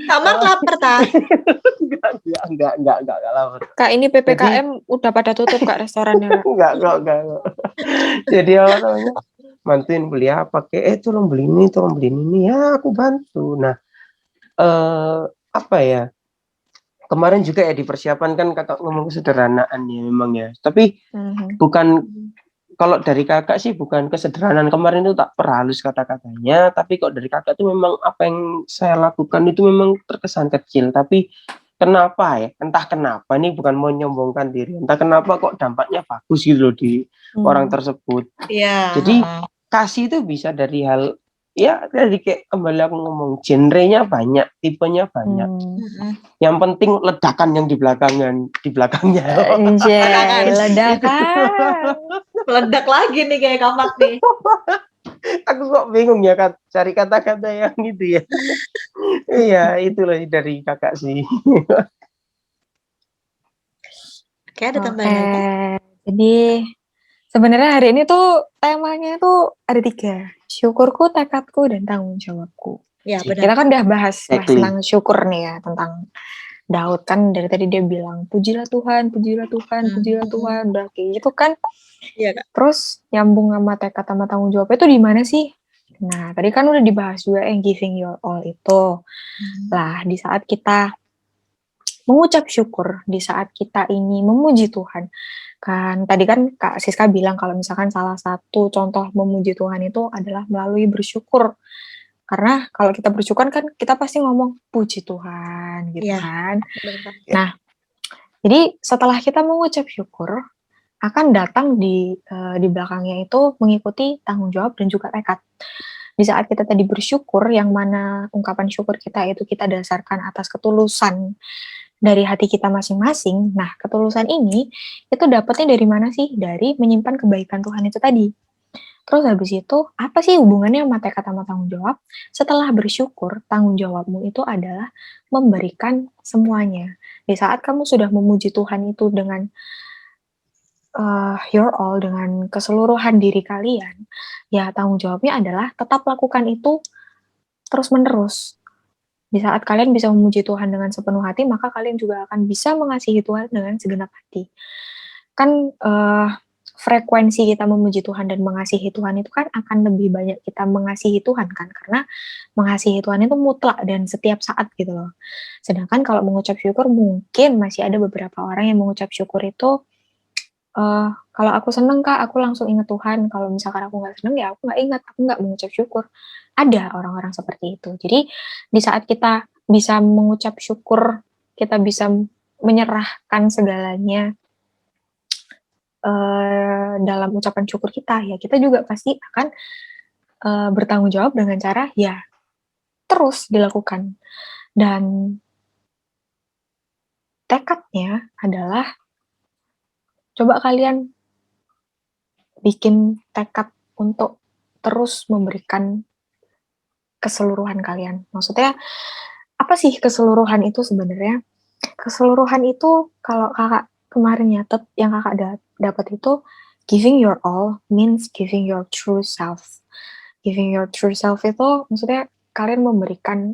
Kamar lapar tak? Enggak lapar. Kak, ini PPKM udah pada tutup Kak restorannya, Kak. Enggak. Jadi apa namanya? Bantuin beli apa? Tolong beli ini. Ya, aku bantu. Nah, apa ya? Kemarin juga ya dipersiapkan kan kakak ngomong kesederhanaan ya memang ya. Tapi bukan kalau dari kakak sih bukan kesederhanaan kemarin itu tak perhalus kata-katanya, tapi kok dari kakak itu memang apa yang saya lakukan itu memang terkesan kecil, tapi kenapa ya? Entah kenapa, ini bukan mau nyombongkan diri. Entah kenapa kok dampaknya bagus gitu loh di orang tersebut. Iya. Jadi kasih itu bisa dari hal ya dari kayak kembali aku ngomong genrenya banyak, tipenya banyak. Yang penting ledakan yang di belakangnya. Anjay, ledakan. Meledak lagi nih kayak Kamak nih. Aku kok bingung ya cari kata-kata yang gitu ya. Iya, itulah dari kakak sih. Oke, ada tambahan lagi? Jadi sebenarnya hari ini tuh temanya tuh ada 3. Syukurku, tekadku, dan tanggung jawabku. Ya, benar. Kita kan udah bahas Exactly. tentang syukur nih ya, tentang Daud kan dari tadi dia bilang pujilah Tuhan, pujilah Tuhan, pujilah Tuhan, udah kayak gitu kan. Iya, Kak. Terus nyambung sama tekad sama tanggung jawab itu di mana sih? Nah, tadi kan udah dibahas juga yang giving your all itu. Lah, di saat kita mengucap syukur, di saat kita ini memuji Tuhan, kan tadi kan Kak Siska bilang kalau misalkan salah satu contoh memuji Tuhan itu adalah melalui bersyukur. Karena kalau kita bersyukur kan kita pasti ngomong puji Tuhan gitu kan. Nah, jadi setelah kita mengucap syukur, akan datang di belakangnya itu mengikuti tanggung jawab dan juga tekad. Di saat kita tadi bersyukur, yang mana ungkapan syukur kita itu kita dasarkan atas ketulusan dari hati kita masing-masing. Nah, ketulusan ini itu dapatnya dari mana sih? Dari menyimpan kebaikan Tuhan itu tadi. Terus habis itu, apa sih hubungannya sama tekad sama tanggung jawab? Setelah bersyukur, tanggung jawabmu itu adalah memberikan semuanya. Di saat kamu sudah memuji Tuhan itu dengan your all, dengan keseluruhan diri kalian, ya tanggung jawabnya adalah tetap lakukan itu terus-menerus. Di saat kalian bisa memuji Tuhan dengan sepenuh hati, maka kalian juga akan bisa mengasihi Tuhan dengan segenap hati. Kan frekuensi kita memuji Tuhan dan mengasihi Tuhan itu kan akan lebih banyak kita mengasihi Tuhan kan, karena mengasihi Tuhan itu mutlak dan setiap saat gitu loh. Sedangkan kalau mengucap syukur mungkin masih ada beberapa orang yang mengucap syukur itu kalau aku seneng Kak, aku langsung inget Tuhan. Kalau misalkan aku nggak seneng, ya aku nggak ingat, aku nggak mengucap syukur. Ada orang-orang seperti itu. Jadi di saat kita bisa mengucap syukur, kita bisa menyerahkan segalanya dalam ucapan syukur kita, ya kita juga pasti akan bertanggung jawab dengan cara ya terus dilakukan. Dan tekadnya adalah coba kalian bikin tekad untuk terus memberikan keseluruhan kalian. Maksudnya, apa sih keseluruhan itu sebenarnya? Keseluruhan itu kalau kakak kemarin nyatet, yang kakak dapat itu, giving your all means giving your true self. Giving your true self itu maksudnya kalian memberikan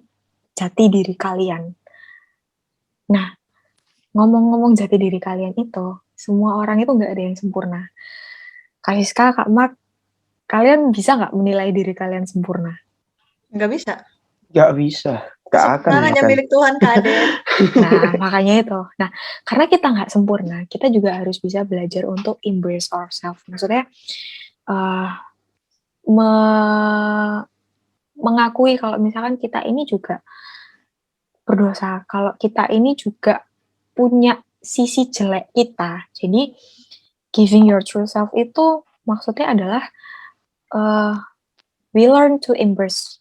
jati diri kalian. Nah, ngomong-ngomong jati diri kalian itu, semua orang itu nggak ada yang sempurna. Kak Siska, Kak Mark, kalian bisa nggak menilai diri kalian sempurna? Nggak bisa. Nggak bisa. Nggak akan. Hanya milik Tuhan, Kak Ade. Nah, makanya itu. Nah, karena kita nggak sempurna, kita juga harus bisa belajar untuk embrace ourselves. Maksudnya, mengakui kalau misalkan kita ini juga berdosa, kalau kita ini juga punya sisi jelek kita. Jadi, giving your true self itu maksudnya adalah we learn to embrace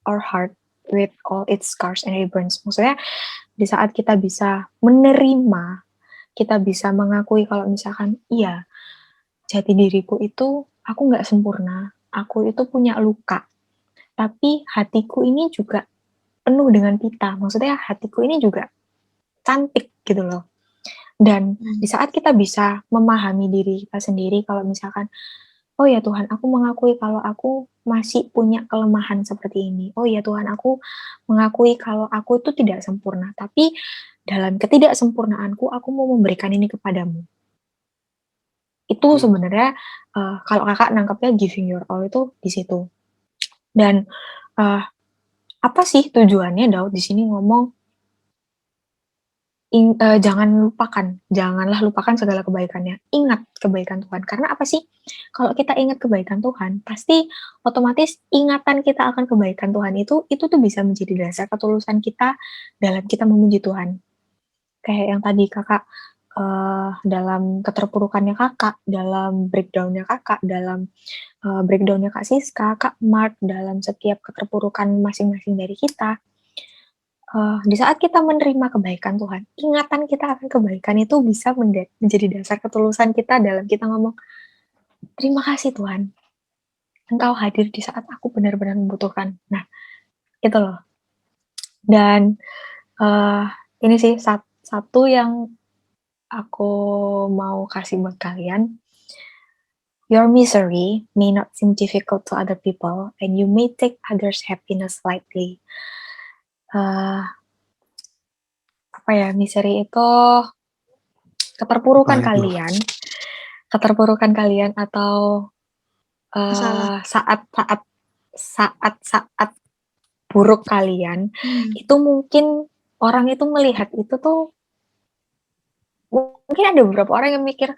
our heart with all its scars and ribbons. Maksudnya di saat kita bisa menerima, kita bisa mengakui kalau misalkan iya, jati diriku itu aku nggak sempurna, aku itu punya luka, tapi hatiku ini juga penuh dengan pita. Maksudnya hatiku ini juga cantik gitu loh. Dan di saat kita bisa memahami diri kita sendiri, kalau misalkan oh ya Tuhan, aku mengakui kalau aku masih punya kelemahan seperti ini. Oh ya Tuhan, aku mengakui kalau aku itu tidak sempurna, tapi dalam ketidaksempurnaanku, aku mau memberikan ini kepadamu. Itu sebenarnya kalau kakak nangkapnya giving your all itu di situ. Dan apa sih tujuannya Daud di sini ngomong janganlah lupakan segala kebaikannya. Ingat kebaikan Tuhan. Karena apa sih? Kalau kita ingat kebaikan Tuhan, pasti otomatis ingatan kita akan kebaikan Tuhan itu tuh bisa menjadi dasar ketulusan kita dalam kita memuji Tuhan. Kayak yang tadi kakak dalam keterpurukannya kakak, dalam breakdownnya kakak, dalam breakdownnya Kak Siska, Kak Mark, dalam setiap keterpurukan masing-masing dari kita, di saat kita menerima kebaikan Tuhan, ingatan kita akan kebaikan itu bisa menjadi dasar ketulusan kita dalam kita ngomong, terima kasih Tuhan, Engkau hadir di saat aku benar-benar membutuhkan. Nah, itu loh. Dan ini sih satu yang aku mau kasih buat kalian. Your misery may not seem difficult to other people, and you may take others' happiness lightly. Apa ya, misery itu keterpurukan kalian atau saat-saat buruk kalian itu mungkin orang itu melihat itu tuh mungkin ada beberapa orang yang mikir,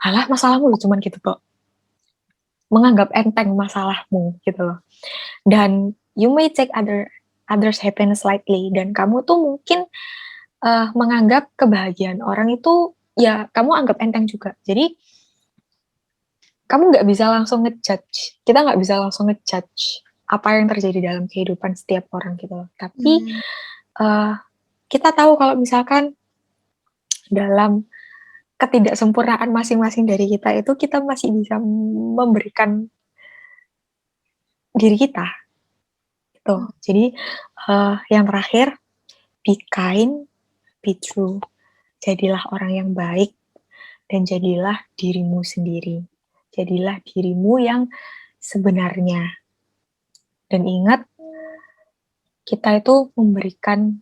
alah masalahmu lu cuman gitu kok, menganggap enteng masalahmu gitu loh. Dan you may take others happiness lightly, dan kamu tuh mungkin menganggap kebahagiaan orang itu ya kamu anggap enteng juga. Jadi kamu nggak bisa langsung ngejudge, kita nggak bisa langsung ngejudge apa yang terjadi dalam kehidupan setiap orang gitu loh. Tapi kita tahu kalau misalkan dalam ketidaksempurnaan masing-masing dari kita itu kita masih bisa memberikan diri kita. Gitu. Jadi yang terakhir, be kind, be true. Jadilah orang yang baik dan jadilah dirimu sendiri. Jadilah dirimu yang sebenarnya. Dan ingat, kita itu memberikan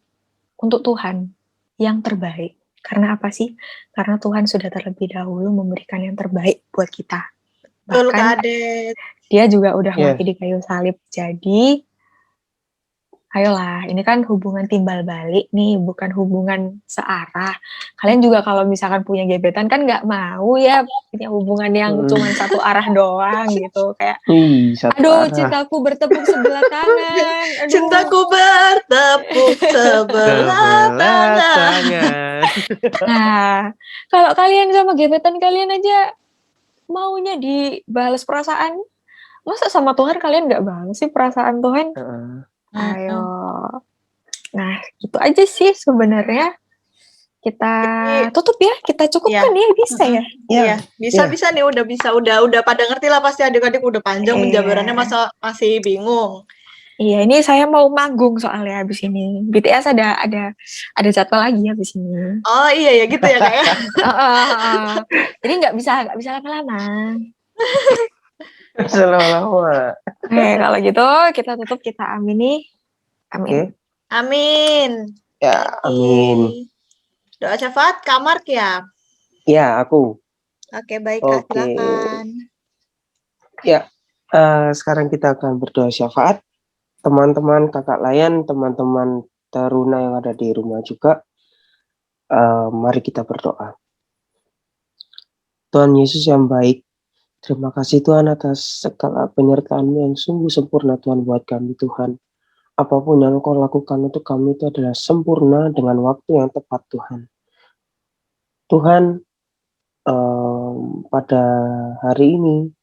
untuk Tuhan yang terbaik. Karena apa sih? Karena Tuhan sudah terlebih dahulu memberikan yang terbaik buat kita. Bahkan dia juga udah mati di kayu salib. Jadi, ayolah, ini kan hubungan timbal balik nih, bukan hubungan searah. Kalian juga kalau misalkan punya gebetan kan nggak mau ya punya hubungan yang cuma satu arah doang gitu. Kayak, aduh cintaku bertepuk sebelah tangan. Aduh. Cintaku bertepuk sebelah tangan. Nah, kalau kalian sama gebetan kalian aja maunya dibalas perasaan, masa sama Tuhan kalian nggak balas sih perasaan Tuhan? Ayo. Nah, gitu aja sih sebenarnya. Kita tutup ya, kita cukupkan ya, bisa ya? Iya, bisa nih, udah pada ngerti lah pasti adik-adik udah panjang penjabarannya, masa masih bingung. Iya, ini saya mau manggung soalnya habis ini. BTS ada jadwal lagi habis ini. Oh iya ya gitu ya Kak ya. Jadi nggak bisa lama-lama. Lama-lama. Oke, kalau gitu kita tutup, kita amini. Amin. Amin. Ya, amin. Doa syafaat Kak Mark ya? Ya, aku. Oke, baik Kak, silakan. Ya, sekarang kita akan berdoa syafaat. Teman-teman kakak layan, teman-teman taruna yang ada di rumah juga, mari kita berdoa. Tuhan Yesus yang baik, terima kasih Tuhan atas segala penyertaan-Mu yang sungguh sempurna Tuhan buat kami Tuhan. Apapun yang Engkau lakukan untuk kami itu adalah sempurna dengan waktu yang tepat Tuhan. Tuhan, pada hari ini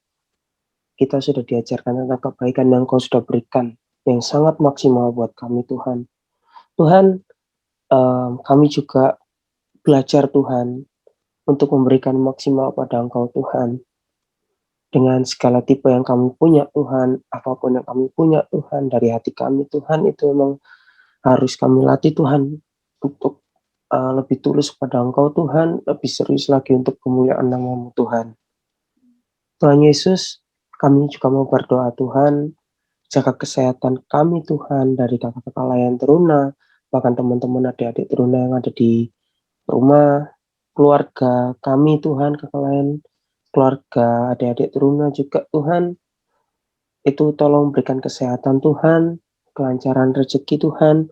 kita sudah diajarkan tentang kebaikan yang Engkau sudah berikan, yang sangat maksimal buat kami Tuhan. Tuhan, kami juga belajar Tuhan untuk memberikan maksimal pada Engkau Tuhan. Dengan segala tipe yang kami punya Tuhan, apapun yang kami punya Tuhan, dari hati kami Tuhan, itu memang harus kami latih Tuhan untuk lebih tulus kepada Engkau Tuhan, lebih serius lagi untuk kemuliaan nama-Mu Tuhan. Tuhan Yesus, Kami juga mau berdoa Tuhan, jaga kesehatan kami Tuhan, dari kakak-kakak layan teruna, bahkan teman-teman adik-adik teruna yang ada di rumah, keluarga kami Tuhan, kakak layan, keluarga adik-adik teruna juga Tuhan, itu tolong berikan kesehatan Tuhan, kelancaran rezeki Tuhan,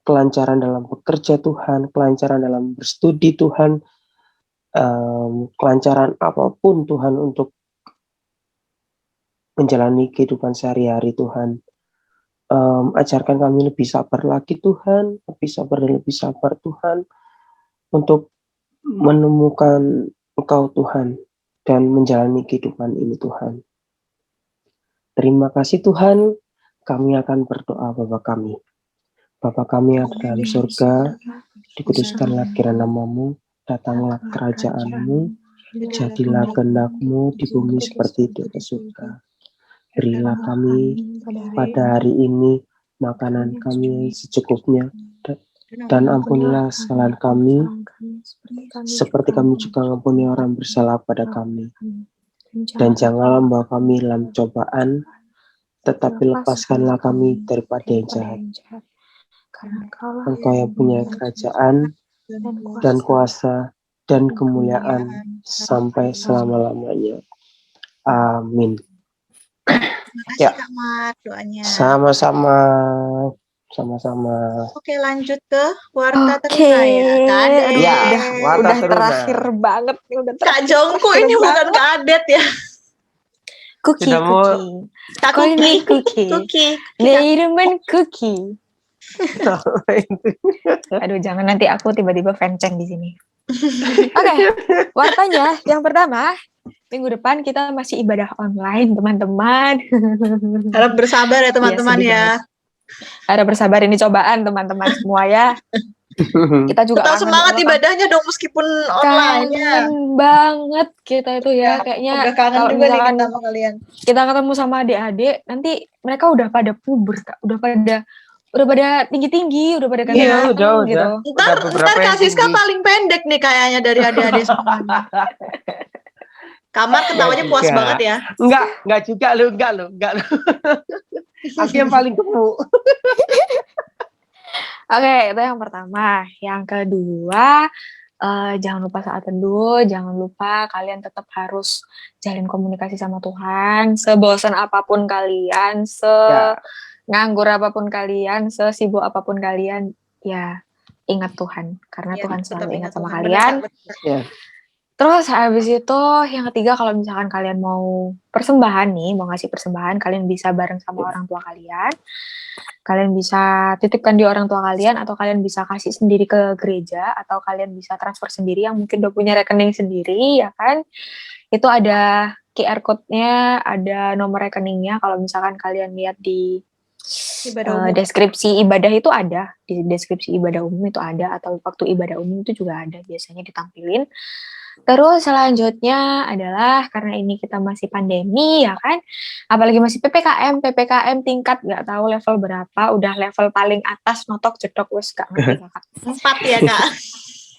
kelancaran dalam bekerja Tuhan, kelancaran dalam berstudi Tuhan, kelancaran apapun Tuhan untuk menjalani kehidupan sehari-hari Tuhan. Ajarkan kami lebih sabar lagi Tuhan, lebih sabar dan lebih sabar Tuhan, untuk menemukan Engkau Tuhan, dan menjalani kehidupan ini Tuhan. Terima kasih Tuhan, kami akan berdoa Bapa kami. Bapa kami yang ada dalam surga, dikuduskanlah kiranya namamu, datanglah kerajaan-Mu, jadilah kehendak-Mu di bumi seperti di atas surga. Berilah kami pada hari ini makanan kami yang secukupnya, dan ampunilah kesalahan kami, seperti kami juga mengampuni orang bersalah pada kami. Dan janganlah membawa kami dalam cobaan, tetapi lepaskanlah kami daripada yang jahat. Engkau yang punya kerajaan dan kuasa dan kemuliaan sampai selama-lamanya. Amin. Terima kasih Ya. Kak Mat doanya. Sama-sama. Oke, lanjut ke warta teruna ya. Kak Adet. Ya, warta udah teruna. terakhir banget nih, udah Kak Jongko ini bukan Kak Adet ya. Cookie. Kak Call me Cookie. Cookie. Neirumen Cookie. Aduh, jangan nanti aku tiba-tiba fanceng di sini. Oke, wartanya yang pertama, minggu depan kita masih ibadah online, teman-teman. Harap bersabar ya teman-teman ya. Harap bersabar, ini cobaan teman-teman semua ya. Kita juga tetap semangat ibadahnya dong meskipun online ya. Kangen banget kita itu ya, kayaknya udah kangen kalau juga nih misalkan kita sama kalian. Kita ketemu sama adik-adik, nanti mereka udah pada puber, Kak. Udah pada tinggi-tinggi, udah pada Iya, ganteng gitu. Ntar Kak Siska paling pendek nih kayaknya dari adik-adik semuanya. Kamar ketawanya puas banget ya. Enggak juga lu. Aku yang paling gemuk. Oke, itu yang pertama. Yang kedua, jangan lupa saat teduh, jangan lupa kalian tetap harus jalin komunikasi sama Tuhan. Sebosan apapun kalian, nganggur apapun kalian, sesibuk apapun kalian, ya ingat Tuhan. Karena Tuhan selalu ingat sama kalian. Ya. Terus habis itu yang ketiga, kalau misalkan kalian mau persembahan nih, mau ngasih persembahan, kalian bisa bareng sama orang tua kalian. Kalian bisa titipkan di orang tua kalian, atau kalian bisa kasih sendiri ke gereja, atau kalian bisa transfer sendiri yang mungkin udah punya rekening sendiri, ya kan? Itu ada QR code-nya, ada nomor rekeningnya. Kalau misalkan kalian lihat di deskripsi ibadah itu ada, di deskripsi ibadah umum itu ada, atau waktu ibadah umum itu juga ada, biasanya ditampilin. Terus selanjutnya adalah karena ini kita masih pandemi ya kan, apalagi masih PPKM tingkat nggak tahu level berapa, udah level paling atas notok jedok wes gak ngerti kakak. 4 ya kak.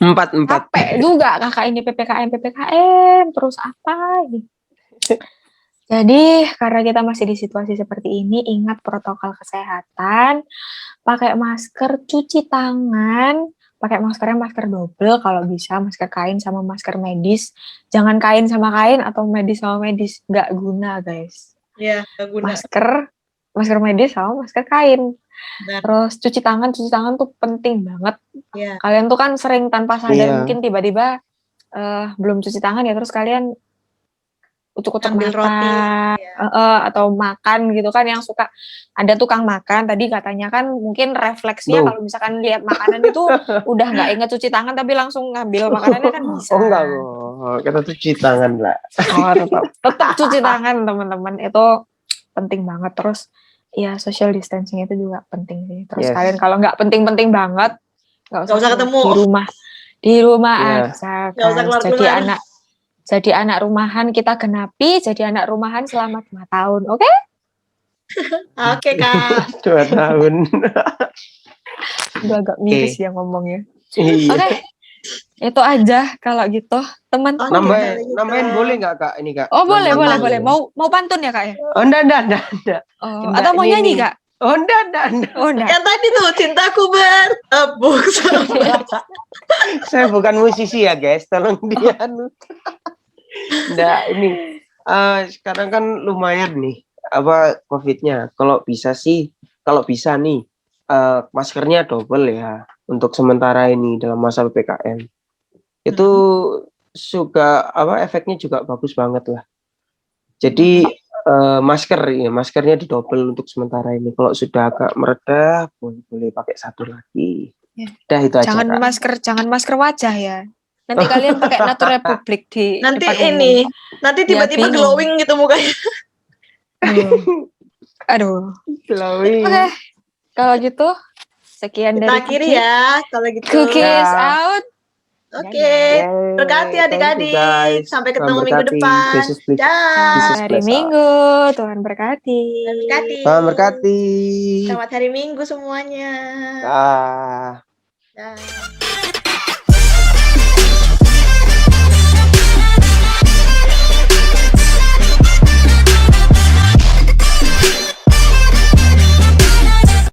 4. Capek juga kakak ini PPKM terus apa ini. Jadi karena kita masih di situasi seperti ini, ingat protokol kesehatan, pakai masker, cuci tangan. Pakai maskernya masker double kalau bisa, masker kain sama masker medis. Jangan kain sama kain atau medis sama medis, nggak guna guys. Iya, nggak guna. Masker medis sama masker kain. Benar. Terus cuci tangan tuh penting banget. Yeah. Kalian tuh kan sering tanpa sadar mungkin tiba-tiba belum cuci tangan ya, terus kalian ucuk-ucuk mata roti, atau makan gitu kan, yang suka ada tukang makan tadi katanya kan mungkin refleksnya kalau misalkan lihat makanan itu udah nggak inget cuci tangan tapi langsung ngambil makanannya kan bisa. Enggak kita cuci tangan lah. Tetap cuci tangan teman-teman, itu penting banget. Terus ya social distancing itu juga penting sih. Terus kalian kalau nggak penting-penting banget nggak usah ketemu di rumah aja kan. Jadi anak rumahan kita genapi, jadi anak rumahan selama 2 tahun, oke? Oke kak. 2 tahun. Udah agak miris ya ngomongnya. Iya. Oke. Itu aja kalau gitu, teman. Oke, Nambahin, kalau gitu. nambahin boleh nggak Kak ini Kak? Oh, boleh, boleh, Nambahin boleh. boleh. Mau pantun ya, Kak ya? Oh, enggak. Oh, Enggak, atau mau ini nyanyi, nih. Kak? Oh, enggak. Oh, enggak. Yang tadi tuh cintaku bertepuk sebelah. Saya bukan musisi ya guys, tolong dia. Enggak, ini sekarang kan lumayan nih apa COVID-nya. Kalau bisa nih maskernya double ya untuk sementara ini dalam masa PPKM. Itu juga apa efeknya juga bagus banget lah. Jadi maskernya didouble untuk sementara ini. Kalau sudah agak mereda, boleh pakai satu lagi. Ya. Udah itu aja. Jangan masker wajah ya. Nanti kalian pakai Nature Republic di Nanti depan ini, umum. nanti Ya, tiba-tiba bingung. glowing gitu mukanya. Aduh. Glowing. Oke. Kalau gitu, sekian Kita dari akhiri Kuki. ya, kalau gitu. Kuki is Ya. out. Oke, Yay, berkati thank you, adik-adik. guys. Sampai Tuhan ketemu minggu berkati. depan. Jesus bless. Dah. Jesus Hari bless us. Minggu, Tuhan berkati. Tuhan berkati. Tuhan berkati. Selamat hari Minggu semuanya. Dah. Dah.